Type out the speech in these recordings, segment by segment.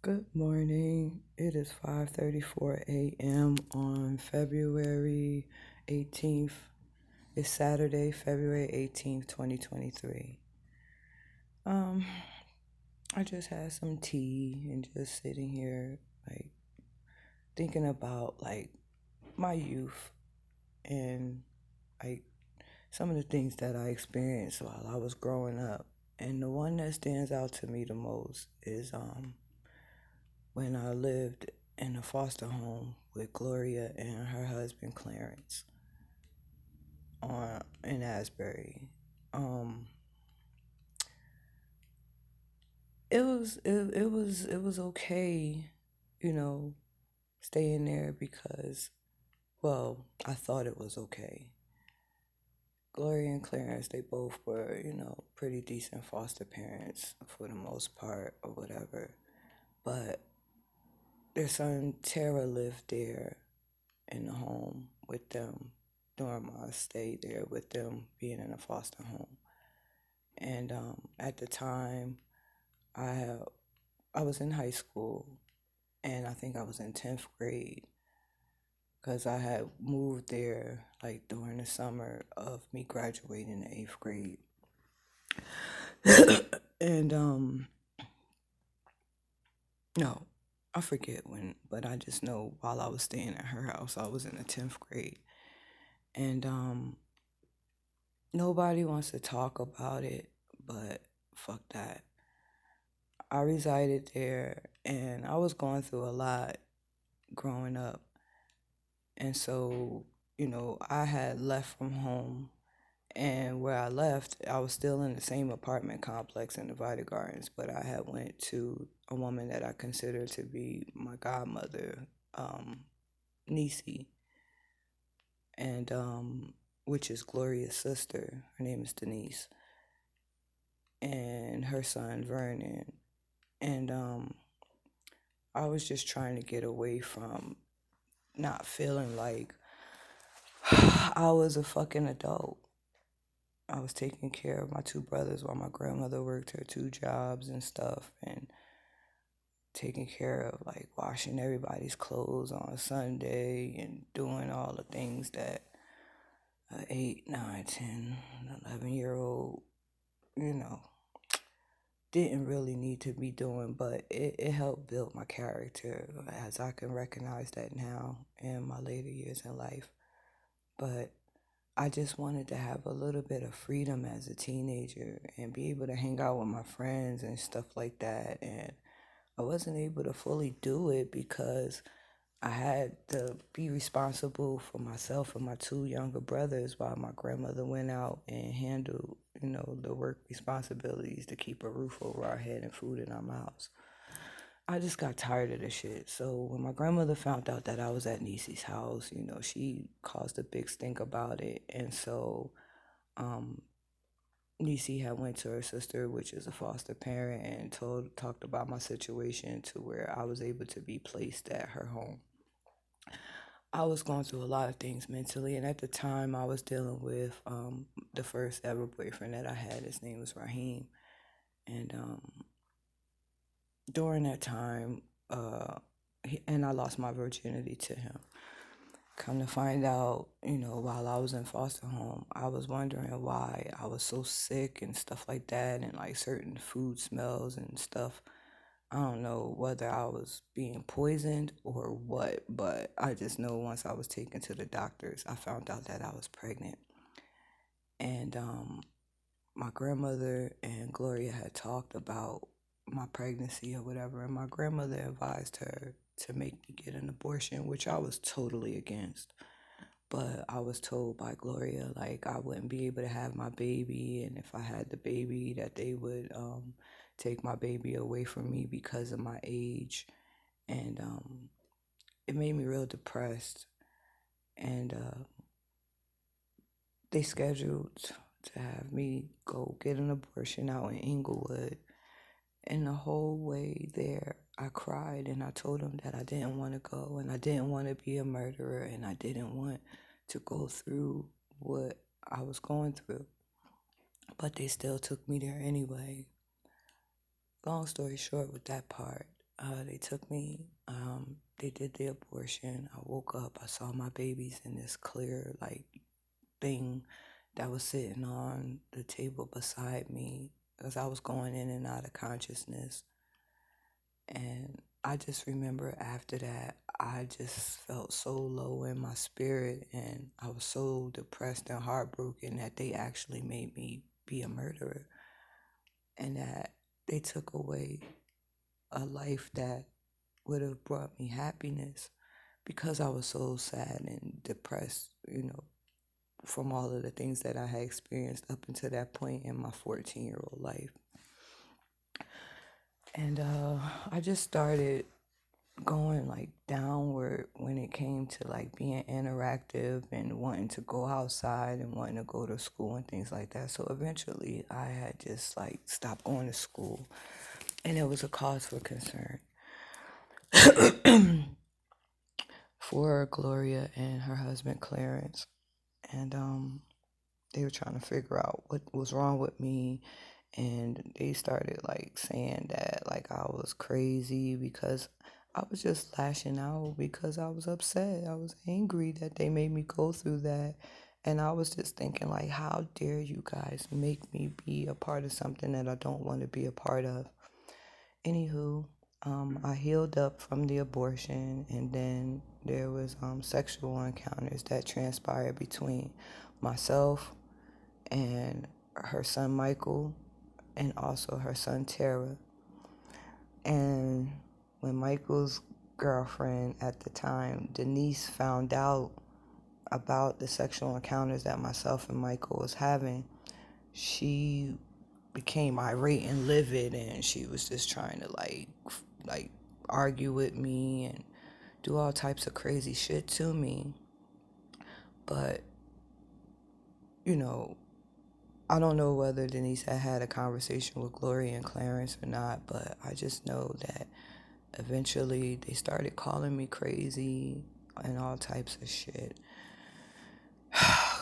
Good morning. It is 5:34 a.m. on February 18th. It's Saturday, February 18th, 2023. Um, I just had some tea and just sitting here like thinking about like my youth and like some of the things that I experienced while I was growing up. And the one that stands out to me the most is when I lived in a foster home with Gloria and her husband Clarence on in Asbury. Um, it was okay, you know, staying there because I thought it was okay. Gloria and Clarence, they both were, pretty decent foster parents for the most part or whatever. But their son Tara lived there in the home with them during my stay there with them being in a foster home. And at the time, I I was in high school, and I think I was in 10th grade because I had moved there like during the summer of me graduating in 8th grade. And no, I forget when, but I just know while I was staying at her house, I was in the 10th grade. And nobody wants to talk about it, but fuck that. I resided there and I was going through a lot growing up. And so, I had left from home, and where I left, I was still in the same apartment complex in the Vita Gardens, but I had went to a woman that I consider to be my godmother, Nisi, and which is Gloria's sister. Her name is Denise, and her son Vernon. And I was just trying to get away from not feeling like I was a fucking adult. I was taking care of my two brothers while my grandmother worked her two jobs and stuff, and taking care of like washing everybody's clothes on a Sunday and doing all the things that a 8, 9, 10, 11 year old, you know, didn't really need to be doing, but it helped build my character as I can recognize that now in my later years in life. But I just wanted to have a little bit of freedom as a teenager and be able to hang out with my friends and stuff like that. And I wasn't able to fully do it because I had to be responsible for myself and my two younger brothers while my grandmother went out and handled, the work responsibilities to keep a roof over our head and food in our mouths. I just got tired of the shit. So when my grandmother found out that I was at Nisi's house, she caused a big stink about it. And so um, Nisi had went to her sister, which is a foster parent, and talked about my situation to where I was able to be placed at her home. I was going through a lot of things mentally, and at the time, I was dealing with the first ever boyfriend that I had. His name was Raheem, and during that time, and I lost my virginity to him. Come to find out, while I was in foster home, I was wondering why I was so sick and stuff like that, and like certain food smells and stuff. I don't know whether I was being poisoned or what, but I just know once I was taken to the doctors, I found out that I was pregnant. And my grandmother and Gloria had talked about my pregnancy or whatever, and my grandmother advised her to make me get an abortion, which I was totally against. But I was told by Gloria, like, I wouldn't be able to have my baby, and if I had the baby, that they would take my baby away from me because of my age. And it made me real depressed. And they scheduled to have me go get an abortion out in Inglewood. And the whole way there, I cried and I told them that I didn't want to go and I didn't want to be a murderer and I didn't want to go through what I was going through. But they still took me there anyway. Long story short with that part, They took me. They did the abortion. I woke up. I saw my babies in this clear like thing that was sitting on the table beside me as I was going in and out of consciousness. And I just remember after that, I just felt so low in my spirit, and I was so depressed and heartbroken that they actually made me be a murderer, and that they took away a life that would have brought me happiness because I was so sad and depressed, from all of the things that I had experienced up until that point in my 14-year-old life. And I just started going like downward when it came to like being interactive and wanting to go outside and wanting to go to school and things like that. So eventually I had just like stopped going to school, and it was a cause for concern for Gloria and her husband Clarence. And they were trying to figure out what was wrong with me, and they started like saying that like I was crazy because I was just lashing out because I was upset. I was angry that they made me go through that. And I was just thinking like, how dare you guys make me be a part of something that I don't want to be a part of. Anywho, I healed up from the abortion, and then there was sexual encounters that transpired between myself and her son Michael, and also her son Tara. And when Michael's girlfriend at the time, Denise, found out about the sexual encounters that myself and Michael was having, she became irate and livid, and she was just trying to like argue with me and do all types of crazy shit to me. But I don't know whether Denise had a conversation with Gloria and Clarence or not, but I just know that eventually they started calling me crazy and all types of shit.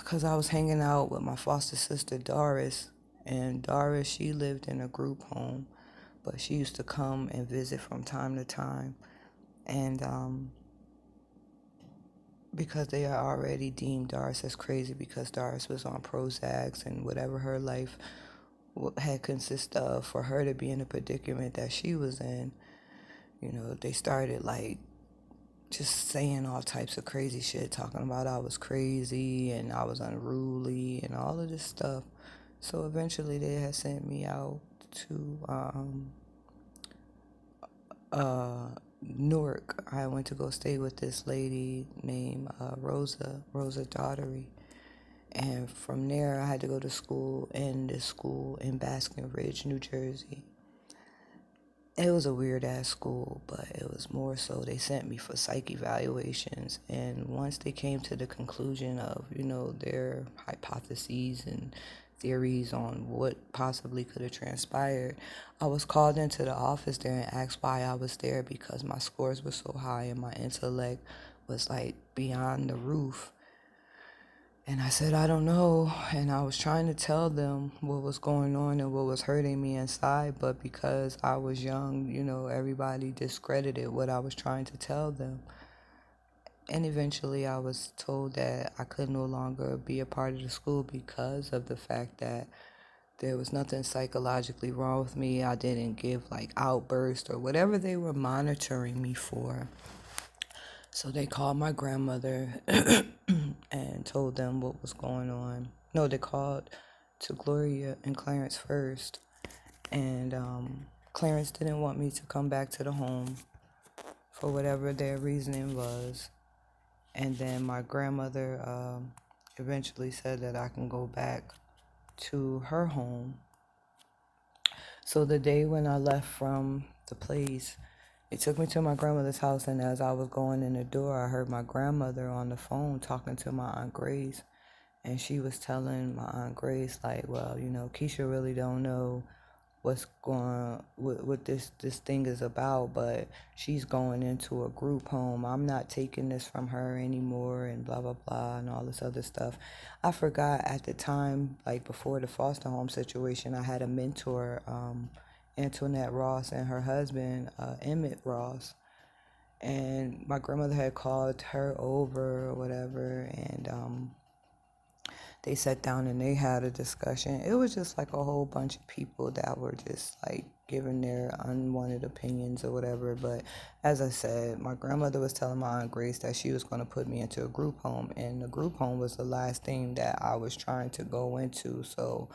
Because I was hanging out with my foster sister Doris, and Doris, she lived in a group home, but she used to come and visit from time to time. And because they had already deemed Doris as crazy because Doris was on Prozacs and whatever her life had consisted of, for her to be in the predicament that she was in, they started like just saying all types of crazy shit, talking about I was crazy and I was unruly and all of this stuff. So eventually they had sent me out to Newark. I went to go stay with this lady named Rosa Daughtery. And from there, I had to go to school in this school in Baskin Ridge, New Jersey. It was a weird ass school, but it was more so they sent me for psych evaluations. And once they came to the conclusion of, their hypotheses and theories on what possibly could have transpired, I was called into the office there and asked why I was there, because my scores were so high and my intellect was like beyond the roof. And I said, I don't know. And I was trying to tell them what was going on and what was hurting me inside. But because I was young, everybody discredited what I was trying to tell them. And eventually I was told that I could no longer be a part of the school because of the fact that there was nothing psychologically wrong with me. I didn't give like outbursts or whatever they were monitoring me for. So they called my grandmother and told them what was going on. No, they called to Gloria and Clarence first. And Clarence didn't want me to come back to the home for whatever their reasoning was. And then my grandmother eventually said that I can go back to her home. So the day when I left from the place, it took me to my grandmother's house, and as I was going in the door, I heard my grandmother on the phone talking to my Aunt Grace, and she was telling my Aunt Grace, like, well, Keisha really don't know what's going, what this thing is about, but she's going into a group home. I'm not taking this from her anymore, and blah, blah, blah, and all this other stuff. I forgot at the time, like before the foster home situation, I had a mentor Antoinette Ross and her husband, Emmett Ross. And my grandmother had called her over or whatever, and they sat down and they had a discussion. It was just like a whole bunch of people that were just like giving their unwanted opinions or whatever. But as I said, my grandmother was telling my Aunt Grace that she was going to put me into a group home, and the group home was the last thing that I was trying to go into. So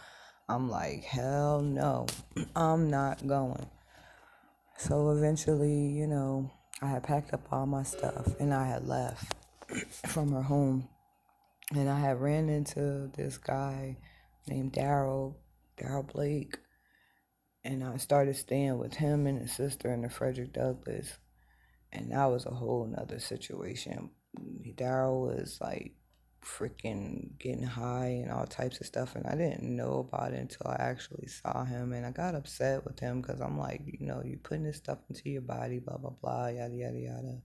I'm like, hell no, I'm not going. So eventually, I had packed up all my stuff and I had left from her home. And I had ran into this guy named Daryl Blake. And I started staying with him and his sister in the Frederick Douglass. And that was a whole nother situation. Daryl was like freaking getting high and all types of stuff, and I didn't know about it until I actually saw him, and I got upset with him because I'm like, you putting this stuff into your body, blah blah blah, yada yada yada.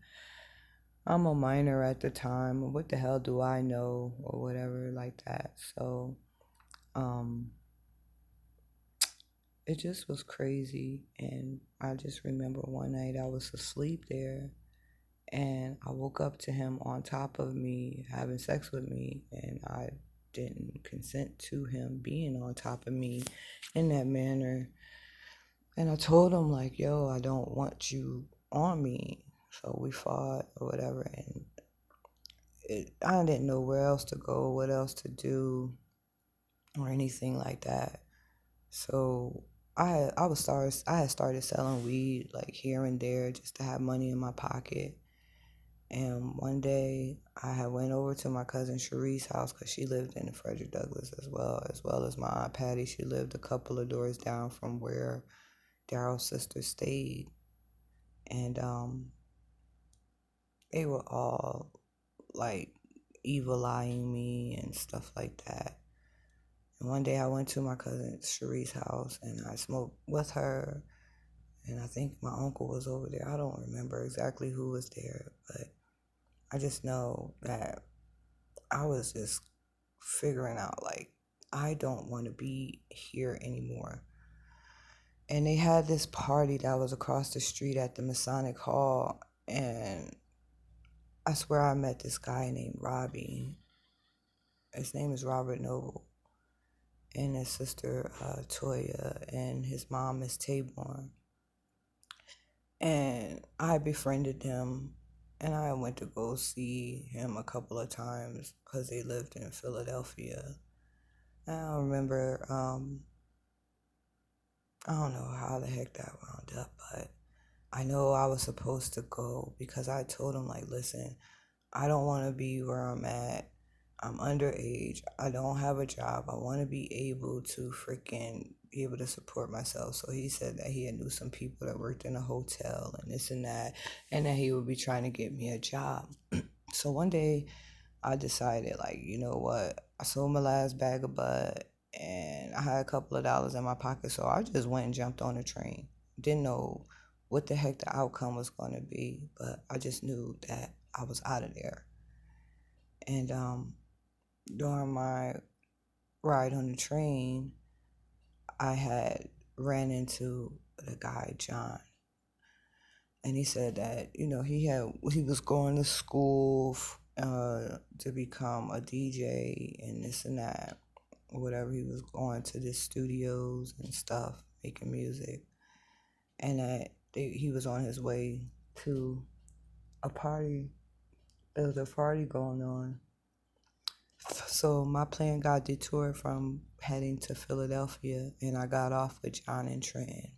I'm a minor at the time. What the hell do I know or whatever like that? So, um, it just was crazy, and I just remember one night I was asleep there and I woke up to him on top of me having sex with me, and I didn't consent to him being on top of me in that manner. And I told him like, yo, I don't want you on me. So we fought or whatever, and I didn't know where else to go, what else to do, or anything like that. So I had started selling weed like here and there just to have money in my pocket. And one day I had went over to my cousin Cherie's house because she lived in the Frederick Douglass as well as my Aunt Patty. She lived a couple of doors down from where Daryl's sister stayed. And they were all like evil eyeing me and stuff like that. And one day I went to my cousin Cherie's house and I smoked with her. And I think my uncle was over there. I don't remember exactly who was there, but I just know that I was just figuring out like I don't want to be here anymore. And they had this party that was across the street at the Masonic Hall, and I swear I met this guy named Robbie. His name is Robert Noble, and his sister Toya, and his mom is Taborn. And I befriended him, and I went to go see him a couple of times because they lived in Philadelphia. I don't remember, I don't know how the heck that wound up, but I know I was supposed to go because I told him, like, listen, I don't want to be where I'm at. I'm underage. I don't have a job. I want to be able to freaking be able to support myself. So he said that he had knew some people that worked in a hotel and this and that he would be trying to get me a job. So one day I decided, like, you know what? I sold my last bag of bud and I had a couple of dollars in my pocket. So I just went and jumped on a train. Didn't know what the heck the outcome was going to be, but I just knew that I was out of there. And during my ride on the train, I had ran into the guy, John. And he said that, he was going to school to become a DJ and this and that, whatever. He was going to the studios and stuff, making music, and that he was on his way to a party. There was a party going on. So my plan got detoured from heading to Philadelphia, and I got off with John and Trenton.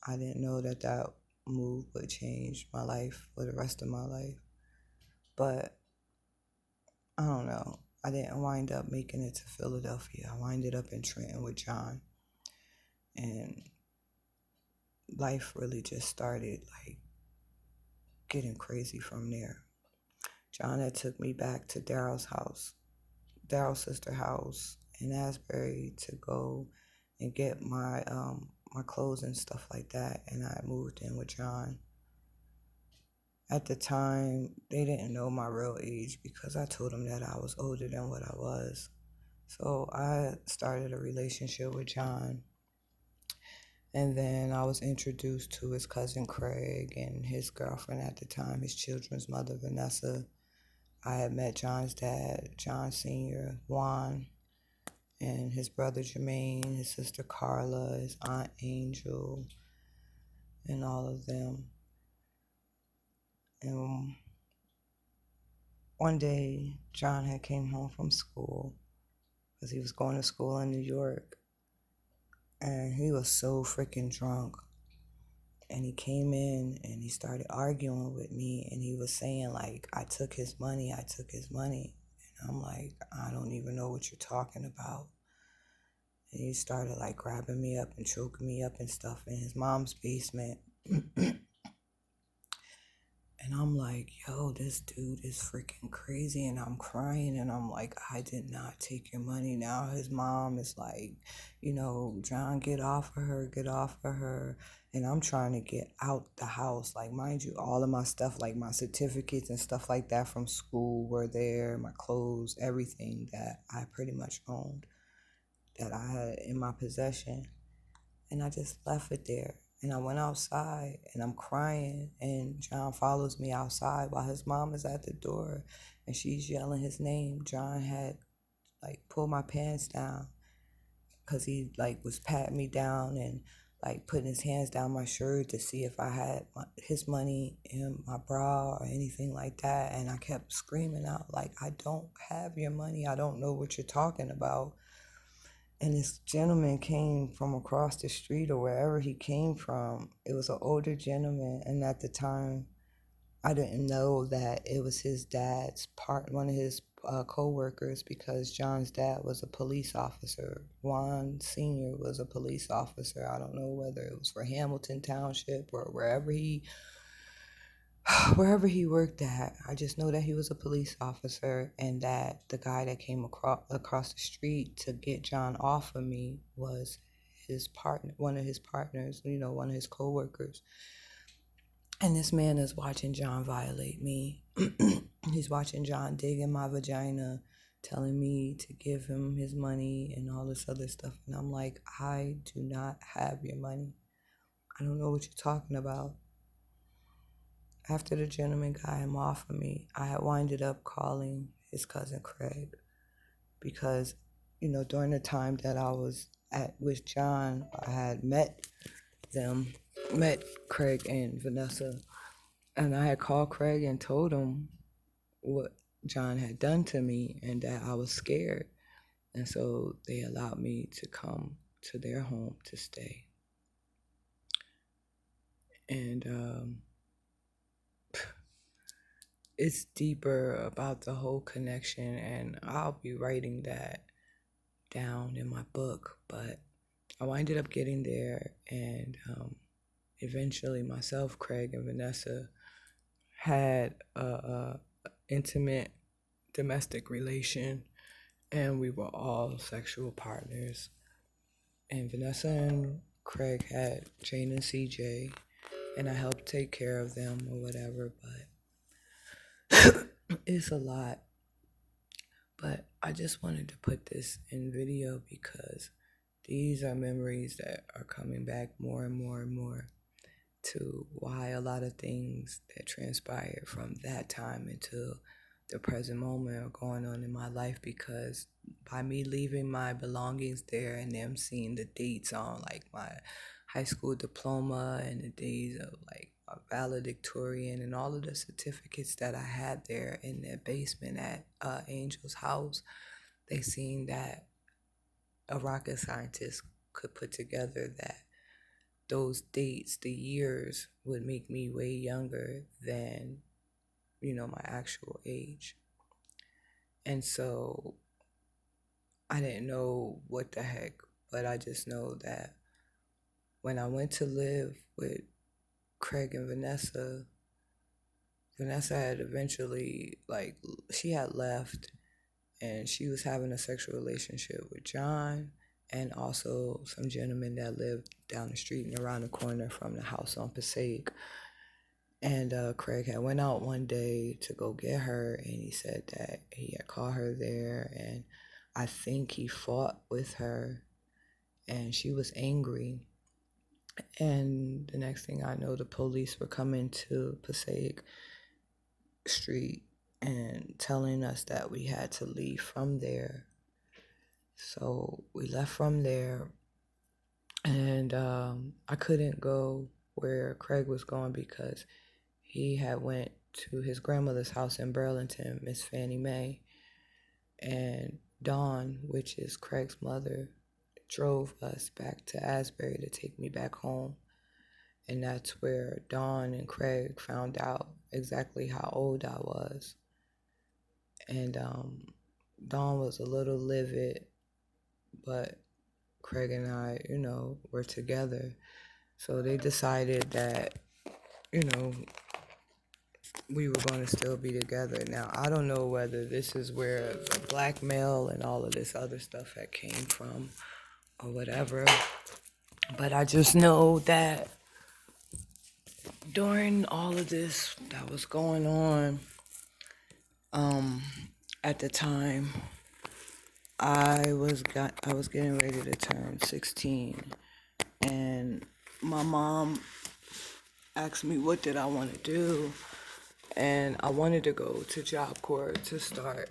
I didn't know that move would change my life for the rest of my life. But I don't know. I didn't wind up making it to Philadelphia. I winded up in Trenton with John. And life really just started like getting crazy from there. John had took me back to Daryl's sister house in Asbury to go and get my clothes and stuff like that, and I moved in with John. At the time, they didn't know my real age because I told them that I was older than what I was. So I started a relationship with John. And then I was introduced to his cousin Craig and his girlfriend at the time, his children's mother, Vanessa. I had met John's dad, John Sr., Juan, and his brother Jermaine, his sister Carla, his aunt Angel, and all of them. And one day, John had came home from school because he was going to school in New York. And he was so freaking drunk. And he came in and he started arguing with me. And he was saying, like, I took his money. And I'm like, I don't even know what you're talking about. And he started, like, grabbing me up and choking me up and stuff in his mom's basement. And I'm like, yo, this dude is freaking crazy. And I'm crying. And I'm like, I did not take your money. Now his mom is like, John, get off of her, get off of her. And I'm trying to get out the house. Like, mind you, all of my stuff, like my certificates and stuff like that from school were there, my clothes, everything that I pretty much owned, that I had in my possession. And I just left it there. And I went outside and I'm crying. And John follows me outside while his mom is at the door and she's yelling his name. John had like pulled my pants down because he like was patting me down and like putting his hands down my shirt to see if I had his money in my bra or anything like that. And I kept screaming out like, I don't have your money. I don't know what you're talking about. And this gentleman came from across the street or wherever he came from. It was an older gentleman. And at the time, I didn't know that it was his dad's one of his co-workers, because John's dad was a police officer. Juan Sr. was a police officer. I don't know whether it was for Hamilton Township or wherever he worked at. I just know that he was a police officer, and that the guy that came across the street to get John off of me was his partner, one of his partners, one of his co-workers. And this man is watching John violate me. He's watching John dig in my vagina, telling me to give him his money and all this other stuff. And I'm like, I do not have your money. I don't know what you're talking about. After the gentleman got him off of me, I had winded up calling his cousin Craig because, during the time that I was with John, I had met Craig and Vanessa, and I had called Craig and told him what John had done to me and that I was scared. And so they allowed me to come to their home to stay. And it's deeper about the whole connection, and I'll be writing that down in my book. But I winded up getting there, and eventually myself, Craig, and Vanessa had a intimate domestic relation, and we were all sexual partners. And Vanessa and Craig had Jane and CJ, and I helped take care of them or whatever, but it's a lot. But I just wanted to put this in video because these are memories that are coming back more and more and more to why a lot of things that transpired from that time until the present moment are going on in my life, because by me leaving my belongings there and them seeing the dates on like my high school diploma and the days of like my valedictorian and all of the certificates that I had there in their basement at Angel's house, they seen that a rocket scientist could put together that those dates, the years, would make me way younger than, my actual age. And so I didn't know what the heck, but I just know that when I went to live with Craig and Vanessa had eventually, like, she had left and she was having a sexual relationship with John and also some gentleman that lived down the street and around the corner from the house on Passaic. And Craig had went out one day to go get her, and he said that he had caught her there, and I think he fought with her, and she was angry. And the next thing I know, the police were coming to Passaic Street and telling us that we had to leave from there. So we left from there, and I couldn't go where Craig was going because he had went to his grandmother's house in Burlington, Miss Fannie Mae, and Dawn, which is Craig's mother, drove us back to Asbury to take me back home. And that's where Dawn and Craig found out exactly how old I was. And Dawn was a little livid, but Craig and I, were together. So they decided that, we were going to still be together. Now, I don't know whether this is where the blackmail and all of this other stuff had came from or whatever, but I just know that during all of this that was going on, at the time, I was getting ready to turn 16, and my mom asked me what did I want to do, and I wanted to go to Job Corps to start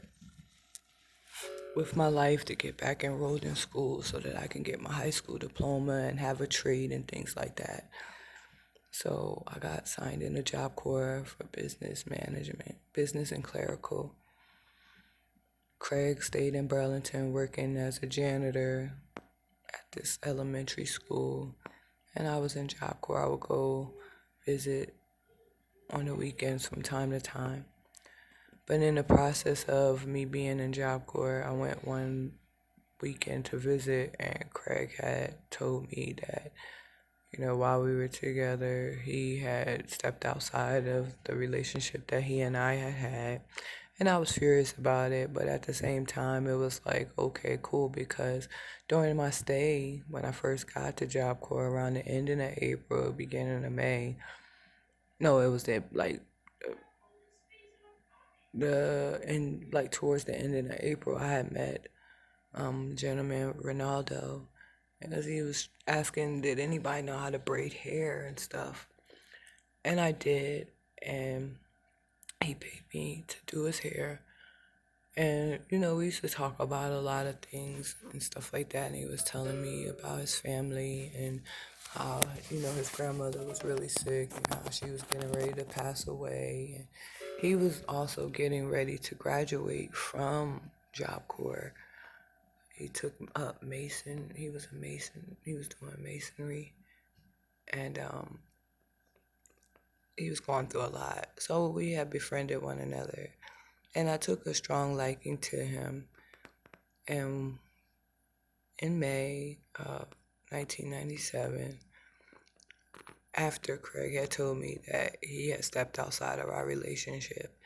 with my life, to get back enrolled in school so that I can get my high school diploma and have a trade and things like that. So I got signed in the Job Corps for business management, business and clerical. Craig stayed in Burlington working as a janitor at this elementary school, and I was in Job Corps. I would go visit on the weekends from time to time. But in the process of me being in Job Corps, I went one weekend to visit, and Craig had told me that, while we were together, he had stepped outside of the relationship that he and I had had. And I was furious about it, but at the same time, it was like, okay, cool, because during my stay, when I first got to Job Corps around the ending of April, beginning of May, no, it was towards the ending of April, I had met gentleman Ronaldo, because he was asking, did anybody know how to braid hair and stuff? And I did, and he paid me to do his hair. And, we used to talk about a lot of things and stuff like that. And he was telling me about his family and how, his grandmother was really sick and how she was getting ready to pass away. And he was also getting ready to graduate from Job Corps. He took up Mason. He was a Mason. He was doing masonry. And he was going through a lot. So we had befriended one another. And I took a strong liking to him. And in May of 1997, after Craig had told me that he had stepped outside of our relationship,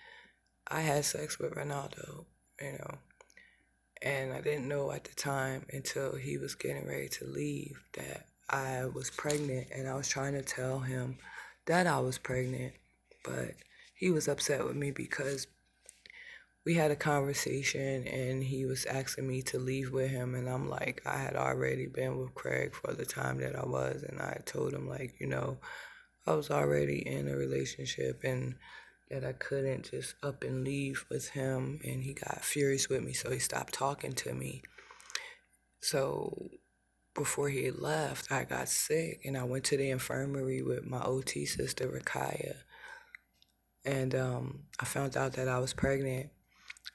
I had sex with Ronaldo, and I didn't know at the time until he was getting ready to leave that I was pregnant, and I was trying to tell him that I was pregnant, but he was upset with me because we had a conversation and he was asking me to leave with him, and I'm like, I had already been with Craig for the time that I was, and I told him, like, I was already in a relationship and that I couldn't just up and leave with him, and he got furious with me, so he stopped talking to me. So before he left, I got sick, and I went to the infirmary with my OT sister, Rakaya, and I found out that I was pregnant.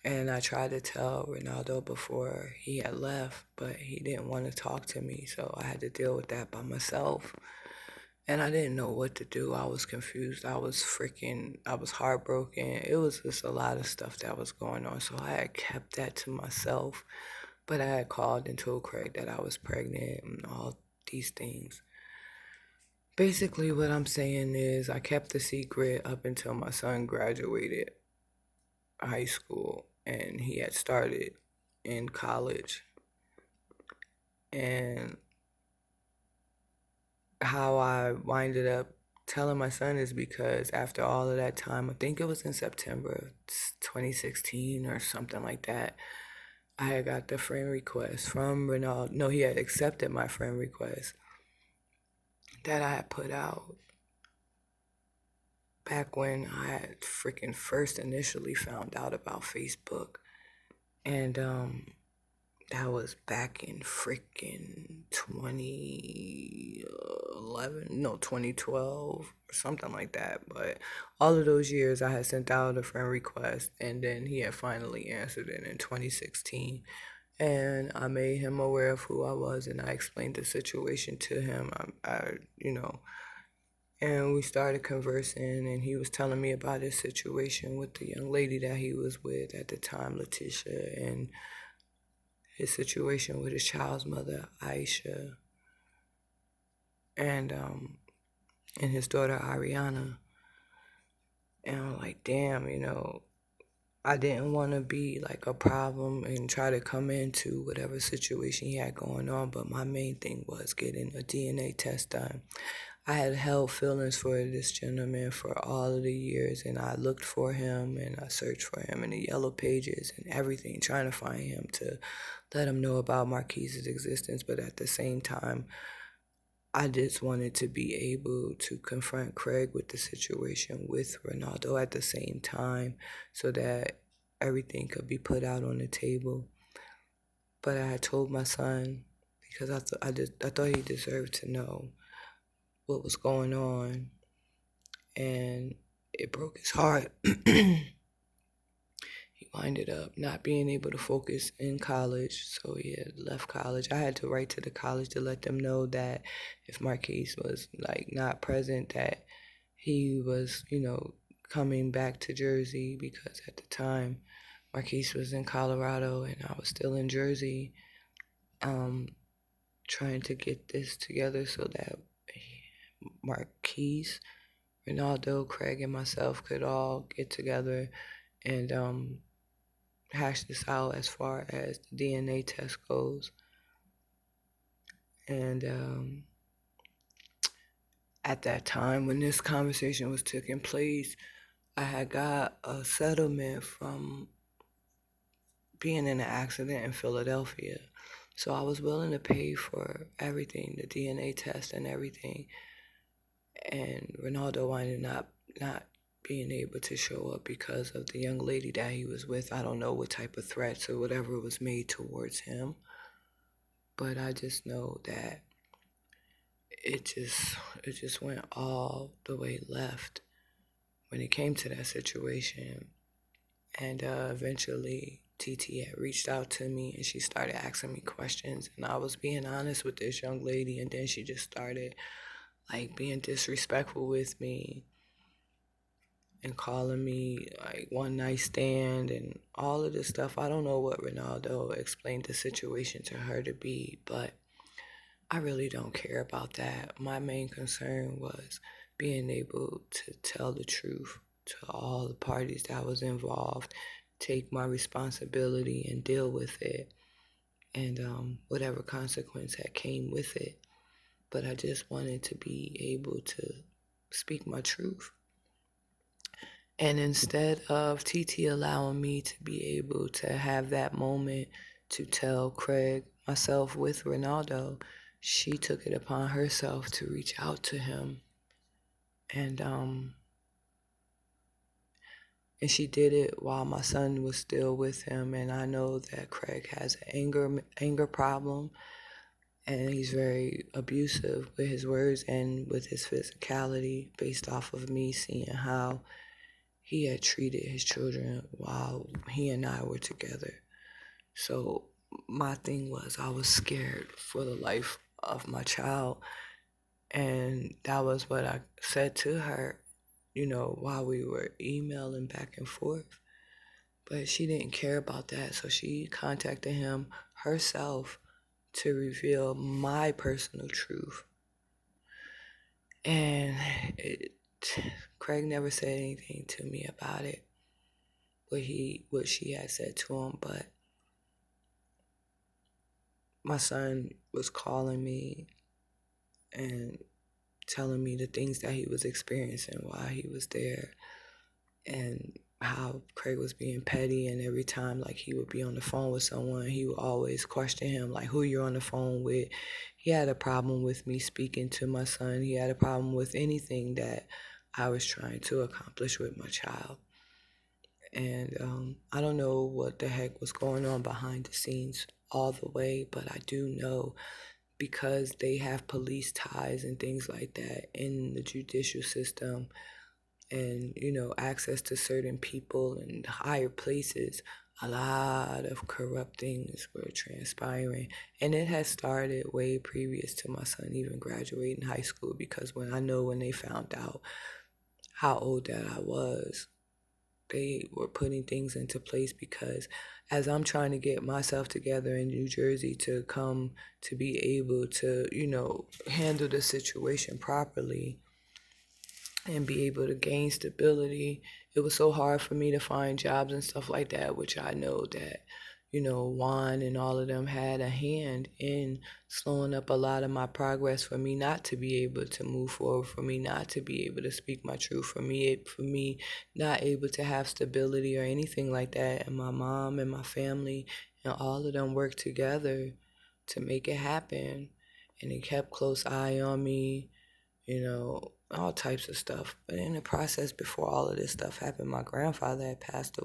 And I tried to tell Ronaldo before he had left, but he didn't want to talk to me, so I had to deal with that by myself. And I didn't know what to do. I was confused. I was heartbroken. It was just a lot of stuff that was going on, so I had kept that to myself. But I had called and told Craig that I was pregnant and all these things. Basically, what I'm saying is I kept the secret up until my son graduated high school and he had started in college. And how I winded up telling my son is because after all of that time, I think it was in September of 2016 or something like that, I had got the friend request from Ronaldo. No, he had accepted my friend request that I had put out back when I had freaking first initially found out about Facebook. And that was back in freaking 2011, no, 2012 or something like that. But all of those years I had sent out a friend request, and then he had finally answered it in 2016. And I made him aware of who I was, and I explained the situation to him. And we started conversing, and he was telling me about his situation with the young lady that he was with at the time, Letitia, and his situation with his child's mother, Aisha, and his daughter, Ariana. And I'm like, damn, I didn't want to be like a problem and try to come into whatever situation he had going on, but my main thing was getting a DNA test done. I had held feelings for this gentleman for all of the years, and I looked for him and I searched for him in the yellow pages and everything, trying to find him to let him know about Marquise's existence. But at the same time, I just wanted to be able to confront Craig with the situation with Ronaldo at the same time so that everything could be put out on the table. But I had told my son, because I thought he deserved to know what was going on, and it broke his heart. He winded up not being able to focus in college, so he had left college. I had to write to the college to let them know that if Marquise was like not present, that he was, coming back to Jersey, because at the time Marquise was in Colorado and I was still in Jersey, trying to get this together so that Marquise, Ronaldo, Craig, and myself could all get together and hash this out as far as the DNA test goes. And at that time, when this conversation was taking place, I had got a settlement from being in an accident in Philadelphia. So I was willing to pay for everything, the DNA test and everything. And Ronaldo winded up not being able to show up because of the young lady that he was with. I don't know what type of threats or whatever was made towards him, but I just know that it just went all the way left when it came to that situation. And eventually TT had reached out to me and she started asking me questions, and I was being honest with this young lady, and then she just started like being disrespectful with me and calling me like one night stand and all of this stuff. I don't know what Ronaldo explained the situation to her to be, but I really don't care about that. My main concern was being able to tell the truth to all the parties that was involved, take my responsibility and deal with it, and whatever consequence that came with it. But I just wanted to be able to speak my truth. And instead of TT allowing me to be able to have that moment to tell Craig, myself with Ronaldo, she took it upon herself to reach out to him. And she did it while my son was still with him. And I know that Craig has an anger problem, and he's very abusive with his words and with his physicality, based off of me seeing how he had treated his children while he and I were together. So my thing was, I was scared for the life of my child. And that was what I said to her, while we were emailing back and forth. But she didn't care about that. So she contacted him herself to reveal my personal truth. And Craig never said anything to me about it, what she had said to him, but my son was calling me and telling me the things that he was experiencing while he was there, and how Craig was being petty. And every time like he would be on the phone with someone, he would always question him, like, who you're on the phone with. He had a problem with me speaking to my son. He had a problem with anything that I was trying to accomplish with my child. And I don't know what the heck was going on behind the scenes all the way, but I do know, because they have police ties and things like that in the judicial system, and access to certain people and higher places, a lot of corrupt things were transpiring. And it had started way previous to my son even graduating high school, because when they found out how old that I was, they were putting things into place. Because as I'm trying to get myself together in New Jersey to come to be able to, handle the situation properly and be able to gain stability, it was so hard for me to find jobs and stuff like that, which I know that, Juan and all of them had a hand in slowing up a lot of my progress, for me not to be able to move forward, for me not to be able to speak my truth, for me not able to have stability or anything like that. And my mom and my family and all of them worked together to make it happen. And they kept close eye on me, all types of stuff. But in the process, before all of this stuff happened, my grandfather had passed away.